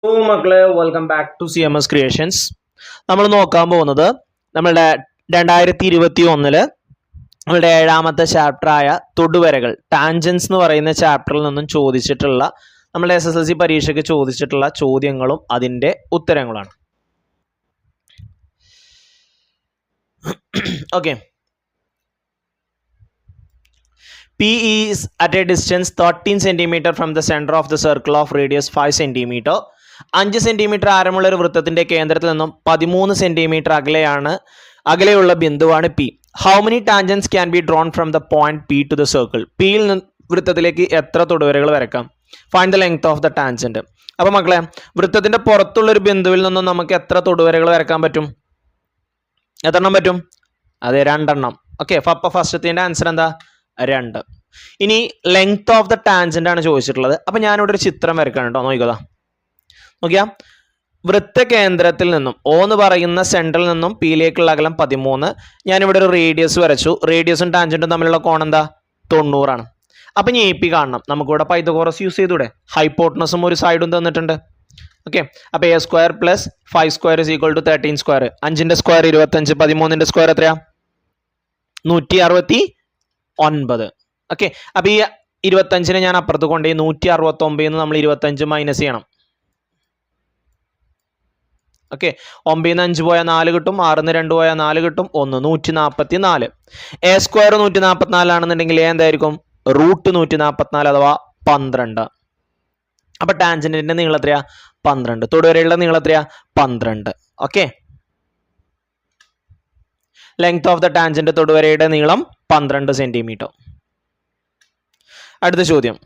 മക്കളെ welcome back to CMS creations. നമ്മൾ നോക്കാൻ പോകുന്നത് നമ്മളുടെ 2021 നമ്മളുടെ 7ാമത്തെ ചാപ്റ്ററായ തൊടുവരകൾ ടാൻജൻസ് എന്ന് പറയുന്ന ചാപ്റ്ററിൽ നിന്നും ചോദിച്ചിട്ടുള്ള നമ്മുടെ SSLC പരീക്ഷയ്ക്ക് ചോദിച്ചിട്ടുള്ള ചോദ്യങ്ങളും അതിൻ്റെ ഉത്തരങ്ങളാണ്. Okay, P is at a distance 13 cm from the center of the circle of radius 5 cm. 5 centimetre ആരമുള്ള ഒരു വൃത്തത്തിന്റെ കേന്ദ്രത്തിൽ നിന്നും 13 സെന്റിമീറ്റർ അകലെയുള്ള ബിന്ദുവാണ് P. How many tangents can be drawn from the point P to the circle. പിയിൽ നിന്ന് വൃത്തത്തിലേക്ക് എത്ര തൊടുവരകൾ വരക്കാം? Find the length of the tangent. അപ്പോൾ മക്കളെ, വൃത്തത്തിന്റെ പുറത്തുള്ള ഒരു ബിന്ദുവിൽ നിന്നും നമുക്ക് എത്ര തൊടുവരകൾ വരക്കാൻ പറ്റും? എത്രണ്ണം പറ്റും? അതെ, 2 എണ്ണം. ഓക്കെ, അപ്പോൾ ഫസ്റ്റത്തിന്റെ ആൻസർ എന്താ? 2. ഇനി ലെങ്ത് ഓഫ് ദ ടാൻജന്റ് ആണ് ചോദിച്ചിട്ടുള്ളത്. അപ്പം ഞാനിവിടെ ഒരു ചിത്രം വരക്കണം കേട്ടോ, നോക്കിയാ വൃത്തകേന്ദ്രത്തിൽ നിന്നും O എന്ന് പറയുന്ന സെൻട്രൽ നിന്നും പിയിലേക്കുള്ള അകലം 13. ഞാനിവിടെ ഒരു റേഡിയസ് വരച്ചു. റേഡിയസും ടാൻജന്റും തമ്മിലുള്ള കോൺ എന്താ? 90 ആണ്. അപ്പം ഇനി AP കാണണം. നമുക്കിവിടെ പൈതഗോറസ് യൂസ് ചെയ്തൂടെ? ഹൈപ്പോട്ടനസും ഒരു സൈഡും തന്നിട്ടുണ്ട്. ഓക്കെ, അപ്പോൾ A² + 5² = 13². 5ന്റെ സ്ക്വയർ 25, 13ന്റെ സ്ക്വയർ എത്രയാ? 169. ഓക്കെ, അപ്പോൾ ഈ 25നെ ഞാൻ അപ്പുറത്ത് കൊണ്ടുപോയി 169 നമ്മൾ 25 മൈനസ് ചെയ്യണം. ഓക്കെ, 9 5 പോയാൽ 4 കിട്ടും, 6 2 പോയാൽ 4 കിട്ടും, 1 144. A² 144 ആണെന്നുണ്ടെങ്കിൽ എന്തായിരിക്കും? √144 അഥവാ 12. അപ്പൊ ടാൻജന്റിന്റെ നീളം എത്രയാ? 12. തൊടുവരയുടെ നീളം എത്രയാ? 12. Okay, length of the tangent തൊടുവരയുടെ നീളം 12 സെന്റിമീറ്റർ. അടുത്ത ചോദ്യം.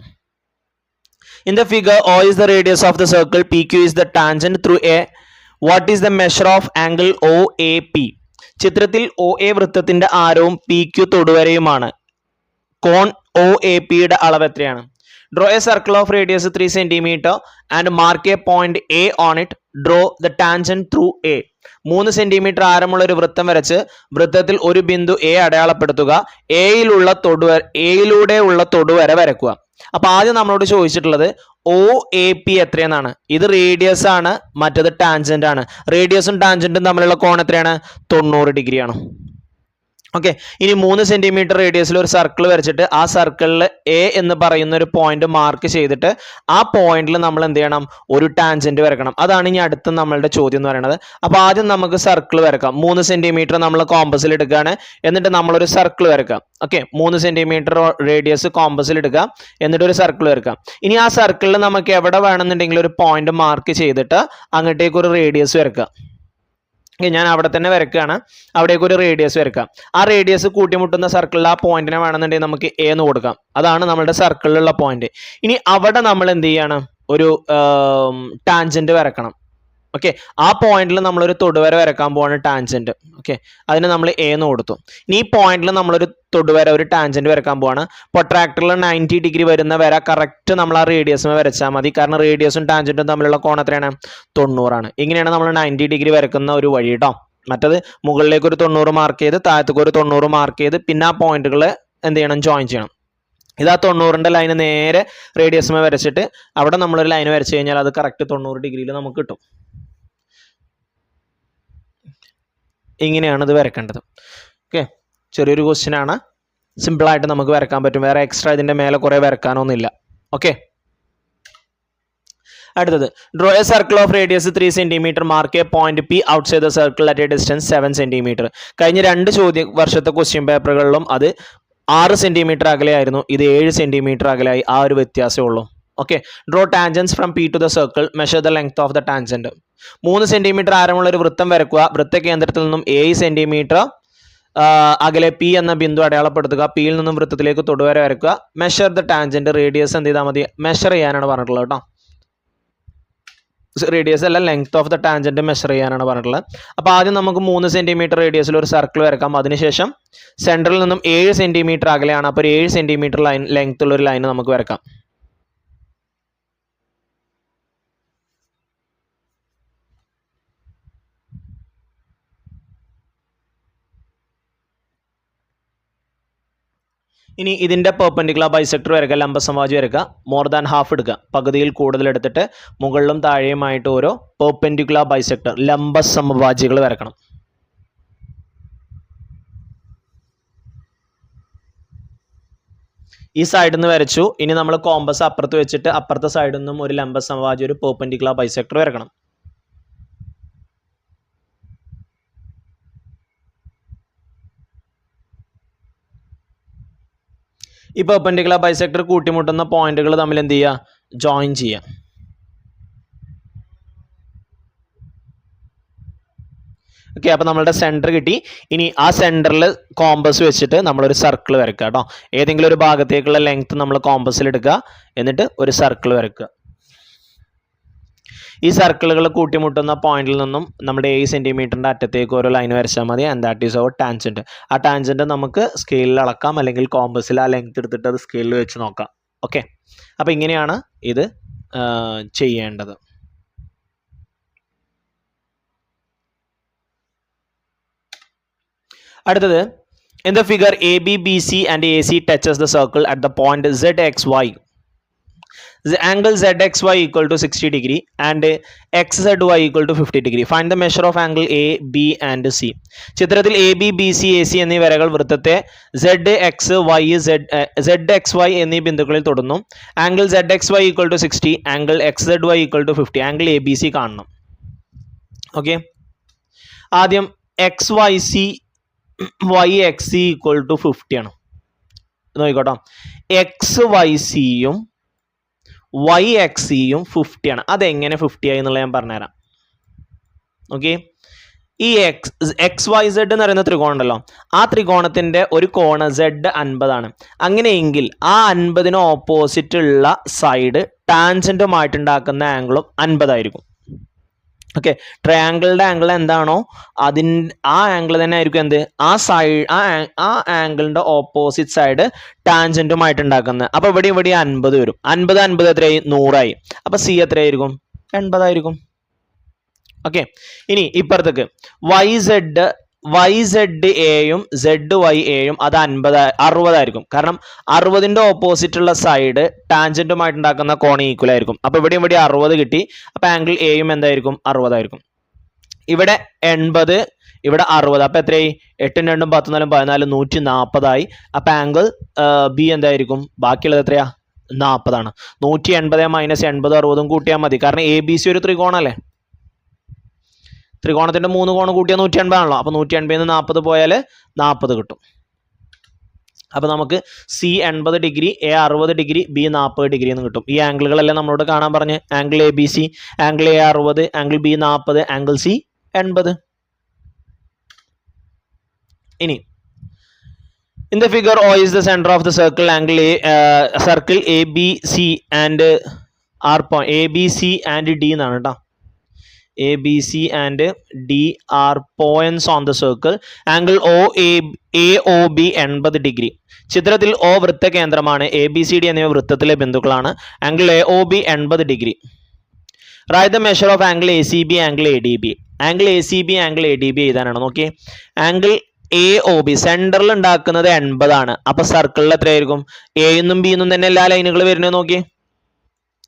In the figure O is the radius of the circle, PQ is the tangent through A. What is the measure of angle OAP? ചിത്രത്തിൽ OA വൃത്തത്തിന്റെ ആരവും PQ തൊടുവരയുമാണ്. കോൺ OAP യുടെ അളവ് എത്രയാണ്? Draw a circle of radius 3 cm and mark a point A on it. Draw the tangent through A. 3 centimetre ആരമുള്ള ഒരു വൃത്തം വരച്ച് വൃത്തത്തിൽ ഒരു ബിന്ദു A അടയാളപ്പെടുത്തുക. എയിലൂടെയുള്ള തൊടുവര വരക്കുക. അപ്പൊ ആദ്യം നമ്മളോട് ചോദിച്ചിട്ടുള്ളത് OAP എത്രയെന്നാണ്. ഇത് റേഡിയസ് ആണ്, മറ്റത് ടാൻജന്റ് ആണ്. റേഡിയസും ടാൻജന്റും തമ്മിലുള്ള കോൺ എത്രയാണ്? 90 ഡിഗ്രി ആണ്. ഓക്കെ, ഇനി 3 സെന്റിമീറ്റർ റേഡിയസിൽ ഒരു സർക്കിൾ വരച്ചിട്ട് ആ സർക്കിളിൽ A എന്ന് പറയുന്ന ഒരു പോയിന്റ് മാർക്ക് ചെയ്തിട്ട് ആ പോയിന്റിൽ നമ്മൾ എന്ത് ചെയ്യണം? ഒരു ടാൻജന്റ് വരക്കണം. അതാണ് ഇനി അടുത്ത നമ്മളുടെ ചോദ്യം എന്ന് പറയുന്നത്. അപ്പോൾ ആദ്യം നമുക്ക് സർക്കിൾ വരക്കാം. 3 സെന്റിമീറ്റർ നമ്മൾ കോമ്പസിൽ എടുക്കുകയാണ്, എന്നിട്ട് നമ്മളൊരു സർക്കിൾ വരക്കാം. ഓക്കെ, 3 സെന്റിമീറ്റർ റേഡിയസ് കോമ്പസിൽ എടുക്കുക, എന്നിട്ട് ഒരു സർക്കിൾ വരക്കാം. ഇനി ആ സർക്കിളിൽ നമുക്ക് എവിടെ വേണമെന്നുണ്ടെങ്കിൽ ഒരു പോയിന്റ് മാർക്ക് ചെയ്തിട്ട് അങ്ങോട്ടേക്ക് ഒരു റേഡിയസ് വരക്കുക. ഞാൻ അവിടെ തന്നെ വരക്കുകയാണ്, അവിടേക്ക് ഒരു റേഡിയസ് വരക്കാം. ആ റേഡിയസ് കൂട്ടിമുട്ടുന്ന സർക്കിളിൽ ആ പോയിന്റിനെ വേണമെന്നുണ്ടെങ്കിൽ നമുക്ക് A എന്ന് കൊടുക്കാം. അതാണ് നമ്മുടെ സർക്കിളിലുള്ള പോയിന്റ്. ഇനി അവിടെ നമ്മൾ എന്ത് ചെയ്യാണ്? ഒരു ടാൻജന്റ് വരക്കണം. ഓക്കെ, ആ പോയിന്റിൽ നമ്മളൊരു തൊടുവര വരക്കാൻ പോവാണ്, ടാൻജന്റ്. ഓക്കെ, അതിന് നമ്മൾ A എന്ന് കൊടുത്തു. ഇനി ഈ പോയിന്റിൽ നമ്മളൊരു തൊടുവര, ഒരു ടാൻജന്റ് വരക്കാൻ പോവാണ്. പ്രൊട്രാക്ടറിൽ 90 ഡിഗ്രി വരുന്ന വര കറക്റ്റ് നമ്മൾ ആ റേഡിയസിന് വരച്ചാൽ മതി. കാരണം റേഡിയസും ടാൻജന്റും തമ്മിലുള്ള കോൺ എത്രയാണ്? 90 ആണ്. ഇങ്ങനെയാണ് നമ്മൾ 90 ഡിഗ്രി വരക്കുന്ന ഒരു വഴി കേട്ടോ. മറ്റത് മുകളിലേക്ക് ഒരു 90 മാർക്ക് ചെയ്ത് താഴത്തേക്ക് ഒരു 90 മാർക്ക് ചെയ്ത് പിന്നെ ആ പോയിന്റുകൾ എന്ത് ചെയ്യണം? ജോയിൻ ചെയ്യണം. ഇതാ 90ന്റെ ലൈന് നേരെ റേഡിയസിന് വരച്ചിട്ട് അവിടെ നമ്മളൊരു ലൈൻ വരച്ചു കഴിഞ്ഞാൽ അത് കറക്റ്റ് 90 ഡിഗ്രിയിൽ നമുക്ക് കിട്ടും. ഇങ്ങനെയാണ് ഇത് വരക്കേണ്ടത്. ഓക്കെ, ചെറിയൊരു ക്വസ്റ്റ്യൻ ആണ്, സിമ്പിളായിട്ട് നമുക്ക് വരക്കാൻ പറ്റും. വേറെ എക്സ്ട്രാ ഇതിൻ്റെ മേലെ കുറേ വരക്കാനൊന്നുമില്ല. ഓക്കെ, അടുത്തത്. Draw A circle of radius 3 centimetre, mark A point P outside the circle at A distance 7 centimetre. കഴിഞ്ഞ 2 വർഷത്തെ ക്വസ്റ്റ്യൻ പേപ്പറുകളിലും അത് 6 സെന്റിമീറ്റർ അകലെയായിരുന്നു, ഇത് 7 സെന്റിമീറ്റർ അകലെയായി. ആ ഒരു വ്യത്യാസമേ ഉള്ളൂ. Okay, draw tangents from P to the circle, measure the length of the tangent. 3 centimetre ആരമുള്ള ഒരു വൃത്തം വരക്കുക. വൃത്തകേന്ദ്രത്തിൽ നിന്നും 7 സെന്റിമീറ്റർ അകലെ P എന്ന ബിന്ദു അടയാളപ്പെടുത്തുക. പിയിൽ നിന്നും വൃത്തത്തിലേക്ക് തൊടുവര വരക്കുക. Measure the tangent. റേഡിയസ് എന്ത് ചെയ്താൽ മതി? മെഷർ ചെയ്യാനാണ് പറഞ്ഞിട്ടുള്ളത് കേട്ടോ. റേഡിയസ് അല്ല, length of the tangent measure ചെയ്യാനാണ് പറഞ്ഞിട്ടുള്ളത്. അപ്പോൾ ആദ്യം നമുക്ക് 3 സെന്റിമീറ്റർ റേഡിയസിൽ ഒരു സർക്കിൾ വരക്കാം. അതിനുശേഷം സെൻട്രലിൽ നിന്നും 7 സെന്റിമീറ്റർ അകലെയാണ്, അപ്പോൾ ഒരു 7 സെന്റിമീറ്റർ ലൈൻ ലെങ്ത് ഉള്ള ഒരു ലൈൻ നമുക്ക് വരക്കാം. ഇനി ഇതിൻ്റെ പെർപെൻഡിക്കുലർ ബൈസെക്ടർ വരയ്ക്കുക, ലംബ സമവാചി വരയ്ക്കുക. മോർ ദാൻ ഹാഫ് എടുക്കുക, പകുതിയിൽ കൂടുതൽ എടുത്തിട്ട് മുകളിലും താഴെയുമായിട്ട് ഓരോ പെർപെൻഡിക്കുലർ ബൈസെക്ടർ ലംബ സമവാചികൾ വരക്കണം. ഈ സൈഡിൽ നിന്ന് വരച്ചു. ഇനി നമ്മൾ കോമ്പസ് അപ്പുറത്ത് വെച്ചിട്ട് അപ്പുറത്തെ സൈഡിൽ നിന്നും ഒരു ലംബ സമവാചി, ഒരു പെർപെൻഡിക്കുലർ ബൈസെക്ടർ വരക്കണം. ഈ പെർപെൻഡിക്കുലർ ബൈസെക്ടർ കൂട്ടിമുട്ടുന്ന പോയിന്റുകൾ തമ്മിൽ എന്ത് ചെയ്യുക? ജോയിൻ ചെയ്യുക. ഓക്കെ, അപ്പോൾ നമ്മളുടെ സെൻറ്റർ കിട്ടി. ഇനി ആ സെൻറ്ററിൽ കോമ്പസ് വെച്ചിട്ട് നമ്മളൊരു സർക്കിൾ വരയ്ക്കുക കേട്ടോ. ഏതെങ്കിലും ഒരു ഭാഗത്തേക്കുള്ള ലെങ്ത് നമ്മൾ കോമ്പസിൽ എടുക്കുക, എന്നിട്ട് ഒരു സർക്കിൾ വരയ്ക്കുക. ഈ സർക്കിളുകൾ കൂട്ടിമുട്ടുന്ന പോയിന്റിൽ നിന്നും നമ്മുടെ 7 സെൻറ്റിമീറ്ററിൻ്റെ അറ്റത്തേക്ക് ഓരോ ലൈൻ വരച്ചാൽ മതി. And that is our tangent. ആ ടാൻജൻറ്റ് നമുക്ക് സ്കെയിലിൽ അളക്കാം, അല്ലെങ്കിൽ കോമ്പസിൽ ആ ലെങ്ത് എടുത്തിട്ട് അത് സ്കെയിലിൽ വെച്ച് നോക്കാം. ഓക്കെ, അപ്പോൾ ഇങ്ങനെയാണ് ഇത് ചെയ്യേണ്ടത്. അടുത്തത്, in the figure AB, BC and AC touches the circle at the point ZXY. The angle ZXY equal to 60 degree and XZY equal to 50 degree. Find the measure of angle A, B and C. ചിത്രത്തിൽ AB, BC, AC എന്നീ വരകൾ വൃത്തത്തെ ZXY, ZXY എന്നീ ബിന്ദുക്കളിൽ തൊടുന്നു. Angle ZXY equal to 60, angle XZY equal to 50. Angle ABC കാണണം. Okay, ആദ്യം XYC YXC equal to 50 ആണ്. നോക്കിക്കോട്ടോ, XYCയും YXCയും 50 ആണ്. അതെങ്ങനെ 50 ആയി എന്നുള്ളത് ഞാൻ പറഞ്ഞുതരാം. ഓക്കെ, ഈ XYZ എന്ന് പറയുന്ന ത്രികോണം ഉണ്ടല്ലോ, ആ ത്രികോണത്തിൻ്റെ ഒരു കോണ് Z 50 ആണ്. അങ്ങനെയെങ്കിൽ ആ 50-ന് ഓപ്പോസിറ്റ് ഉള്ള സൈഡ് ടാൻജൻറ്റുമായിട്ടുണ്ടാക്കുന്ന ആംഗിളും 50 ആയിരിക്കും. ഓക്കെ, ട്രയാങ്കിളിൻ്റെ ആംഗിൾ എന്താണോ ആ ആംഗിൾ തന്നെ ആയിരിക്കും എന്ത്, ആ ആംഗിളിൻ്റെ ഓപ്പോസിറ്റ് സൈഡ് ടാൻജൻറ്റുമായിട്ട് ഉണ്ടാക്കുന്നത്. അപ്പോൾ ഇവിടെ 50 വരും. 50 എത്രയായി? 100 ആയി. അപ്പോൾ സി എത്രയായിരിക്കും? 80 ആയിരിക്കും. ഓക്കെ, ഇനി ഇപ്പുറത്തേക്ക് YZAയും ZYAയും അത് 60 ആയിരിക്കും. കാരണം 60-ന്റെ ഓപ്പോസിറ്റ് ഉള്ള സൈഡ് ടാൻജൻറ്റുമായിട്ട് ഉണ്ടാക്കുന്ന കോൺ ഈക്വൽ ആയിരിക്കും. അപ്പോൾ ഇവിടെ 60 കിട്ടി. അപ്പോൾ ആംഗിൾ എയും എന്തായിരിക്കും? 60 ആയിരിക്കും. ഇവിടെ 80, ഇവിടെ 60. അപ്പോൾ എത്രയായി? 8 2 10 4 14 140 ആയി. അപ്പോൾ ആംഗിൾ ബി എന്തായിരിക്കും? ബാക്കിയുള്ളത് എത്രയാ? 40 ആണ്. 180 മൈനസ് 80 60 കൂട്ടിയാൽ മതി. കാരണം ABC ഒരു ത്രികോണല്ലേ. ത്രികോണത്തിൻ്റെ 3 കോണ് കൂട്ടിയാൽ 180 ആണല്ലോ. അപ്പോൾ 180 40 പോയാൽ 40 കിട്ടും. അപ്പോൾ നമുക്ക് C 80 degree, A 60 degree, B 40 degree എന്ന് കിട്ടും. ഈ ആംഗിളുകളെല്ലാം നമ്മളോട് കാണാൻ പറഞ്ഞ് angle ABC, angle A 60, angle B 40, angle C 80. ഇനി in the figure O is the center of the circle. Angle circle ABC and R point ABC and D എന്നാണ് കേട്ടോ. ABC and D are points on the circle. Angle AOB 80 degree. ചിത്രത്തിൽ O വൃത്ത കേന്ദ്രമാണ്, ABCD എന്നിവ വൃത്തത്തിലെ ബിന്ദുക്കളാണ്. Angle AOB 80 degree. Write the measure of angle ACB, angle ADB. Angle ACB, angle ADB എഴുതാനാണ്. നോക്കി, ആംഗിൾ AOB സെൻറ്ററിൽ ഉണ്ടാക്കുന്നത് 80 ആണ്. അപ്പോൾ സർക്കിളിൽ എത്രയായിരിക്കും? എന്നും ബി എന്നും തന്നെ എല്ലാ ലൈനുകൾ വരുന്നത്. നോക്കി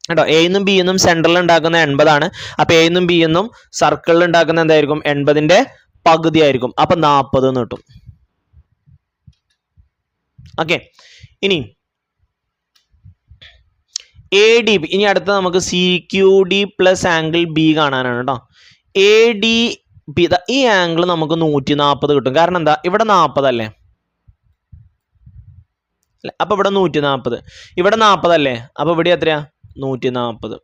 കേട്ടോ, എന്നും ബി എന്നും സെൻറ്ററിൽ ഉണ്ടാക്കുന്ന 80 ആണ്. അപ്പോൾ എന്നും ബി എന്നും സർക്കിളിൽ ഉണ്ടാക്കുന്ന എന്തായിരിക്കും? 80-ന്റെ പകുതി ആയിരിക്കും. അപ്പം 40 എന്ന് കിട്ടും. ഓക്കെ, ഇനി ADB. ഇനി അടുത്ത നമുക്ക് CQD പ്ലസ് ആംഗിൾ B കാണാനാണ് കേട്ടോ. ADB ഈ ആംഗിൾ നമുക്ക് 140 കിട്ടും. കാരണം എന്താ? ഇവിടെ 40 അല്ലേ. അപ്പോൾ ഇവിടെ 140, ഇവിടെ 40 അല്ലേ. അപ്പോൾ ഇവിടെ എത്രയാ? 140.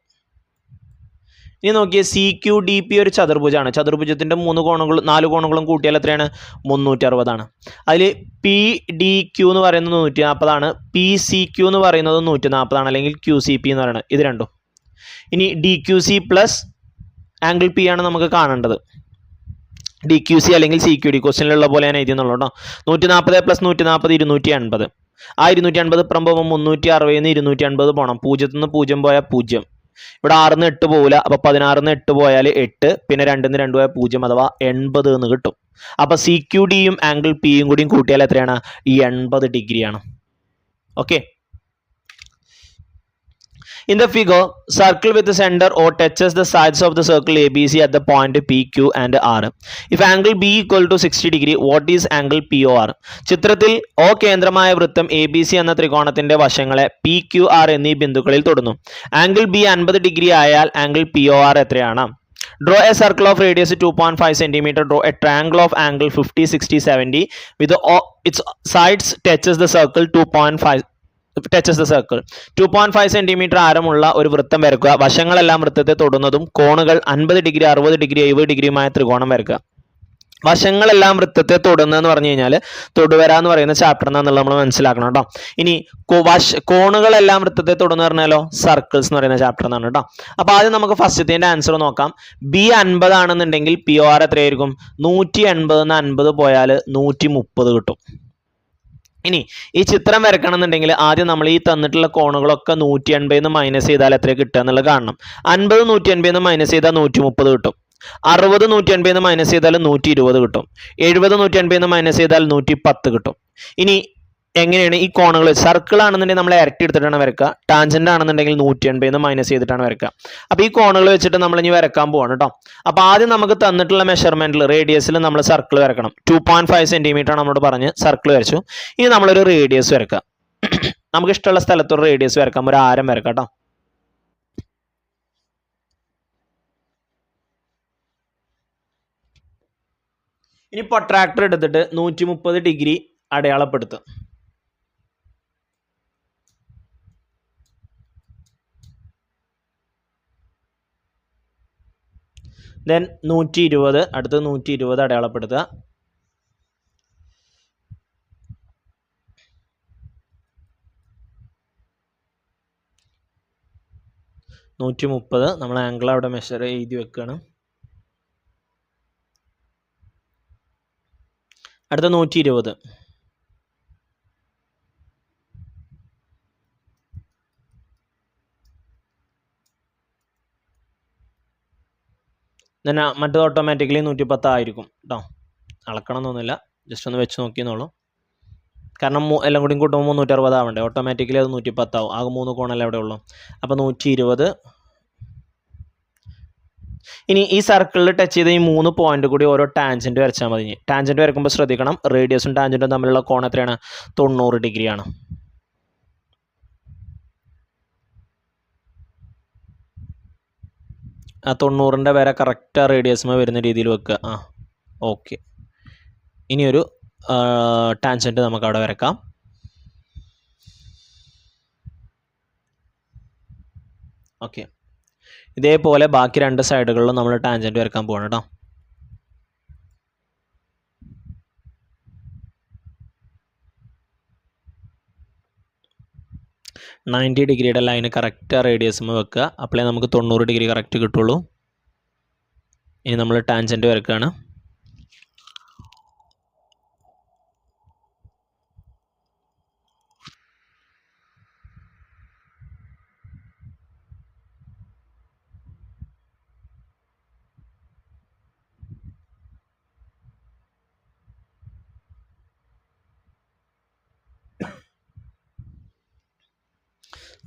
ഇനി നോക്കിയേ, CQDP ഒരു ചതുർഭുജമാണ്. ചതുർഭുജത്തിൻ്റെ 4 കോണുകളും കൂട്ടിയാൽ എത്രയാണ്? 360 ആണ്. അതിൽ PDQ എന്ന് പറയുന്നത് 140 ആണ്. PCQ എന്ന് പറയുന്നത് 140 ആണ്, അല്ലെങ്കിൽ QCP എന്ന് പറയുന്നത്. ഇത് രണ്ടും. ഇനി DQC പ്ലസ് ആംഗിൾ P ആണ് നമുക്ക് കാണേണ്ടത്. DQC അല്ലെങ്കിൽ CQD ക്വസ്റ്റ്യനിലുള്ള പോലെ ഞാൻ എഴുതിയെന്നുള്ളൂ കേട്ടോ. 140 പ്ലസ് 140 280. ആ 280 ഇപ്പുറം പോകുമ്പോൾ 360 280 പോകണം. 0 നിന്ന് 0 പോയാൽ 0. ഇവിടെ 6 8 പോകില്ല. അപ്പോൾ 16 8 പോയാൽ 8, പിന്നെ 2 2 പോയാൽ 0, അഥവാ 80 എന്ന് കിട്ടും. അപ്പോൾ CQDയും ആംഗിൾ Pയും കൂടിയും കൂട്ടിയാൽ എത്രയാണ്? ഈ 80 ഡിഗ്രിയാണ്. Okay. In the figure, circle with the center O touches the sides of the circle ABC at the point P, Q and R. If angle B equal to 60 degree, what is angle POR? ചിത്രത്തിൽ O കേന്ദ്രമായ വൃത്തം ABC എന്ന ത്രികോണത്തിന്റെ വശങ്ങളെ P, Q, R എന്നീ ബിന്ദുക്കളിൽ തൊടുന്നു. Angle B 50 degree ആയാൽ ആംഗിൾ POR എത്രയാണ്? Draw a circle of radius 2.5 cm. Draw a triangle of angle 50, 60, 70 with its sides touches the circle 2.5 touches the circle. 2.5 centimetre ആരമുള്ള ഒരു വൃത്തം വരയ്ക്കുക. വശങ്ങളെല്ലാം വൃത്തത്തെ തൊടുന്നതും കോണുകൾ 50 ഡിഗ്രി 60 ഡിഗ്രി 70 ഡിഗ്രിയുമായ ത്രികോണം വരയ്ക്കുക. വശങ്ങളെല്ലാം വൃത്തത്തെ തൊടുന്നതെന്ന് പറഞ്ഞു കഴിഞ്ഞാൽ തൊടുവര എന്ന് പറയുന്ന ചാപ്റ്റർ എന്നാന്നുള്ളത് നമ്മൾ മനസ്സിലാക്കണം കേട്ടോ. ഇനി കോണുകളെല്ലാം വൃത്തത്തെ തൊടുന്ന പറഞ്ഞാലോ സർക്കിൾസ് എന്ന് പറയുന്ന ചാപ്റ്റർ എന്നാണ് കേട്ടോ. അപ്പൊ ആദ്യം നമുക്ക് ഫസ്റ്റത്തിന്റെ ആൻസർ നോക്കാം. B 50 ആണെന്നുണ്ടെങ്കിൽ POR എത്രയായിരിക്കും? 180 50 പോയാൽ 130 കിട്ടും. ഇനി ഈ ചിത്രം വരക്കണം എന്നുണ്ടെങ്കിൽ ആദ്യം നമ്മൾ ഈ തന്നിട്ടുള്ള കോണുകളൊക്കെ 180 മൈനസ് ചെയ്താൽ എത്ര കിട്ടുക എന്നുള്ളത് കാണണം. 50 180 മൈനസ് ചെയ്താൽ 130 കിട്ടും. 60 180 മൈനസ് ചെയ്താൽ 120 കിട്ടും. 70 180 മൈനസ് ചെയ്താൽ 110 കിട്ടും. ഇനി എങ്ങനെയാണ് ഈ കോണുകൾ? സർക്കിൾ ആണെന്നുണ്ടെങ്കിൽ നമ്മൾ ഇരട്ടി എടുത്തിട്ടാണ് വരക്കുക. ടാൻജന്റ് ആണെന്നുണ്ടെങ്കിൽ 180 മൈനസ് ചെയ്തിട്ടാണ് വരക്കുക. അപ്പോൾ ഈ കോണുകൾ വെച്ചിട്ട് നമ്മൾ ഇനി വരക്കാൻ പോവാണ് കേട്ടോ. അപ്പോൾ ആദ്യം നമുക്ക് തന്നിട്ടുള്ള മെഷർമെന്റിൽ റേഡിയസിൽ നമ്മൾ സർക്കിൾ വരക്കണം. 2.5 സെന്റിമീറ്റർ ആണ് നമ്മളോട് പറഞ്ഞ് സർക്കിൾ വരച്ചു. ഇനി നമ്മളൊരു റേഡിയസ് വരക്കുക. നമുക്ക് ഇഷ്ടമുള്ള സ്ഥലത്തൊരു റേഡിയസ് വരക്കാം, ഒരു ആരം വരക്കാം കേട്ടോ. ഇനി പ്രൊട്രാക്ടർ എടുത്തിട്ട് 130 ഡിഗ്രി അടയാളപ്പെടുത്തുക. ദെൻ 120 അടുത്ത് 120 അടയാളപ്പെടുത്തുക. നമ്മൾ ആംഗിൾ അവിടെ മെഷർ എഴുതി വെക്കുകയാണ്. അടുത്ത 120. ദെൻ മറ്റത് ഓട്ടോമാറ്റിക്കലി 110 ആയിരിക്കും കേട്ടോ. അളക്കണമെന്നൊന്നുമില്ല, ജസ്റ്റ് ഒന്ന് വെച്ച് നോക്കിയെന്നുള്ളൂ. കാരണം എല്ലാം കൂടി കൂട്ടുമ്പോൾ 360 ആവണ്ടേ. ഓട്ടോമാറ്റിക്കലി അത് 110 ആവും. ആകെ 3 കോണല്ലേ അവിടെ ഉള്ളൂ. അപ്പോൾ 120. ഇനി ഈ സർക്കിളിൽ ടച്ച് ചെയ്ത ഈ 3 പോയിന്റ് കൂടി ഓരോ ടാൻജന്റ് വരച്ചാൽ മതി. ടാൻജന്റ് വരക്കുമ്പോൾ ശ്രദ്ധിക്കണം, റേഡിയസും ടാൻജന്റും തമ്മിലുള്ള കോൺ എത്രയാണ്? 90 ഡിഗ്രിയാണ്. ആ 90ന്റെ വരെ കറക്റ്റ് റേഡിയസുമ വരുന്ന രീതിയിൽ വെക്കുക. ഓക്കെ. ഇനിയൊരു ടാൻജന്റ് നമുക്ക് അവിടെ വരക്കാം. ഓക്കെ. ഇതേപോലെ ബാക്കി 2 സൈഡുകളിലും നമ്മൾ ടാൻജന്റ് വരക്കാൻ പോവാണ് കേട്ടോ. $90 ഡിഗ്രിയുടെ ലൈന് കറക്റ്റ് റേഡിയസുമ വെക്കുക. അപ്പോഴേ നമുക്ക് 90 ഡിഗ്രി കറക്റ്റ് കിട്ടുള്ളൂ. ഇനി നമ്മൾ ടാൻജന്റ് വരക്കുകയാണ്.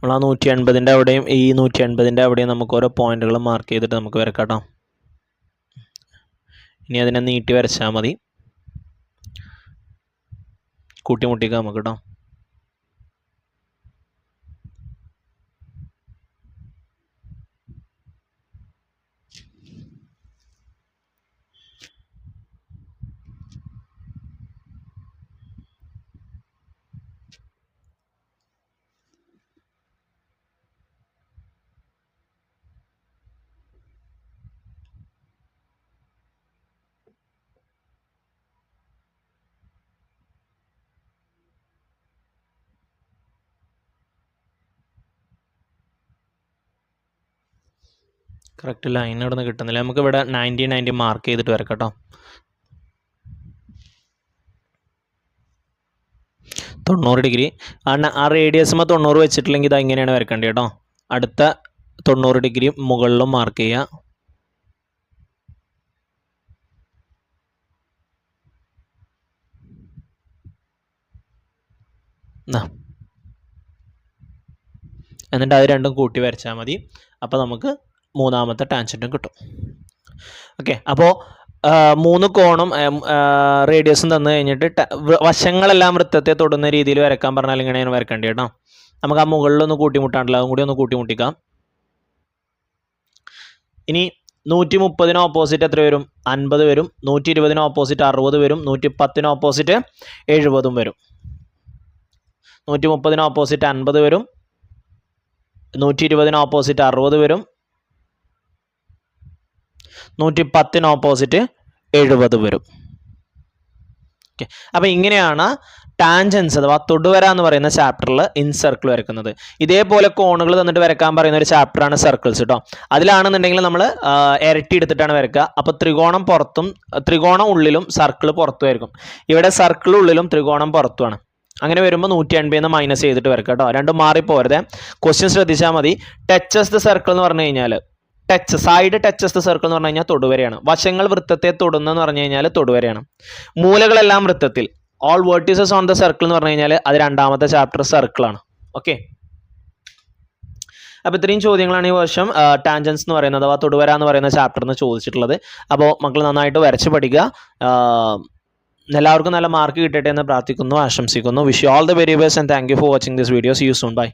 നമ്മൾ ആ 180ൻ്റെ അവിടെയും ഈ 180ൻ്റെ അവിടെയും നമുക്ക് ഓരോ പോയിന്റുകൾ മാർക്ക് ചെയ്തിട്ട് നമുക്ക് വരക്കാം കേട്ടോ. ഇനി അതിനെ നീട്ടി വരച്ചാൽ മതി. കൂട്ടിമുട്ടിക്കാം നമുക്ക് കേട്ടോ. കറക്റ്റ് ലൈൻ ഇവിടെ നിന്ന് കിട്ടുന്നില്ല. നമുക്ക് ഇവിടെ 90 മാർക്ക് ചെയ്തിട്ട് വരക്കാം കേട്ടോ. 90 ഡിഗ്രി ആ റേഡിയസുമ 90 വെച്ചിട്ടില്ലെങ്കിൽ ഇത് ഇങ്ങനെയാണ് വരക്കേണ്ടത് കേട്ടോ. അടുത്ത 90 ഡിഗ്രി മുകളിലും മാർക്ക് ചെയ്യുക. എന്നിട്ട് അത് രണ്ടും കൂട്ടി വരച്ചാൽ മതി. അപ്പോൾ നമുക്ക് മൂന്നാമത്തെ ടാൻജൻറ്റും കിട്ടും. ഓക്കെ, അപ്പോൾ 3 കോണും റേഡിയസും തന്നു കഴിഞ്ഞിട്ട് വശങ്ങളെല്ലാം വൃത്തത്തെ തൊടുന്ന രീതിയിൽ വരക്കാൻ പറഞ്ഞാൽ ഇങ്ങനെയാണ് വരക്കേണ്ടത് കേട്ടോ. നമുക്ക് ആ മുകളിലൊന്ന് കൂട്ടിമുട്ടാണ്ടല്ലോ, അതും കൂടി ഒന്ന് കൂട്ടിമുട്ടിക്കാം. ഇനി 130 ഓപ്പോസിറ്റ് എത്ര വരും? 50 വരും. 120 ഓപ്പോസിറ്റ് 60 വരും. 110 ഓപ്പോസിറ്റ് 70 വരും. 130 ഓപ്പോസിറ്റ് 50 വരും. 120 ഓപ്പോസിറ്റ് 60 വരും. 110 ഓപ്പോസിറ്റ് 70 വരും. ഓക്കെ, അപ്പോൾ ഇങ്ങനെയാണ് ടാൻജൻസ് അഥവാ തൊടുവര എന്ന് പറയുന്ന ചാപ്റ്ററിൽ ഇൻ സർക്കിൾ വരക്കുന്നത്. ഇതേപോലെ കോണുകൾ തന്നിട്ട് വരക്കാൻ പറയുന്ന ഒരു ചാപ്റ്ററാണ് സർക്കിൾസ് കേട്ടോ. അതിലാണെന്നുണ്ടെങ്കിൽ നമ്മൾ ഇരട്ടി എടുത്തിട്ടാണ് വരക്കുക. അപ്പോൾ ത്രികോണം പുറത്തും ത്രികോണം ഉള്ളിലും സർക്കിൾ പുറത്തുമായിരിക്കും. ഇവിടെ സർക്കിൾ ഉള്ളിലും ത്രികോണം പുറത്തുമാണ്. അങ്ങനെ വരുമ്പോൾ 180 മൈനസ് ചെയ്തിട്ട് വരക്കുക കേട്ടോ. രണ്ടും മാറിപ്പോരുതേ. ക്വസ്റ്റ്യൻ ശ്രദ്ധിച്ചാൽ മതി. ടച്ചസ് ദ സർക്കിൾ എന്ന് പറഞ്ഞു കഴിഞ്ഞാൽ സൈഡ് ടച്ചസ് ദ സർക്കിൾ എന്ന് പറഞ്ഞു കഴിഞ്ഞാൽ തൊടുവരയാണ്. വശങ്ങൾ വൃത്തത്തെ തൊടുന്നെന്ന് പറഞ്ഞു കഴിഞ്ഞാൽ തൊടുവരയാണ്. മൂലകളെല്ലാം വൃത്തത്തിൽ, all vertices on the circle എന്ന് പറഞ്ഞു കഴിഞ്ഞാൽ അത് രണ്ടാമത്തെ ചാപ്റ്റർ സർക്കിളാണ്. ഓക്കെ, അപ്പോൾ ഇത്രയും ചോദ്യങ്ങളാണ് ഈ വർഷം ടാൻജൻസ് എന്ന് പറയുന്നത് അഥവാ തൊടുവര എന്ന് പറയുന്ന ചാപ്റ്ററിന് ചോദിച്ചിട്ടുള്ളത്. അപ്പോൾ മക്കൾ നന്നായിട്ട് വരച്ച് പഠിക്കുക. എല്ലാവർക്കും നല്ല മാർക്ക് കിട്ടട്ടെ എന്ന് പ്രാർത്ഥിക്കുന്നു, ആശംസിക്കുന്നു. Wish you all the very best and thank you for watching this video. See you soon. By.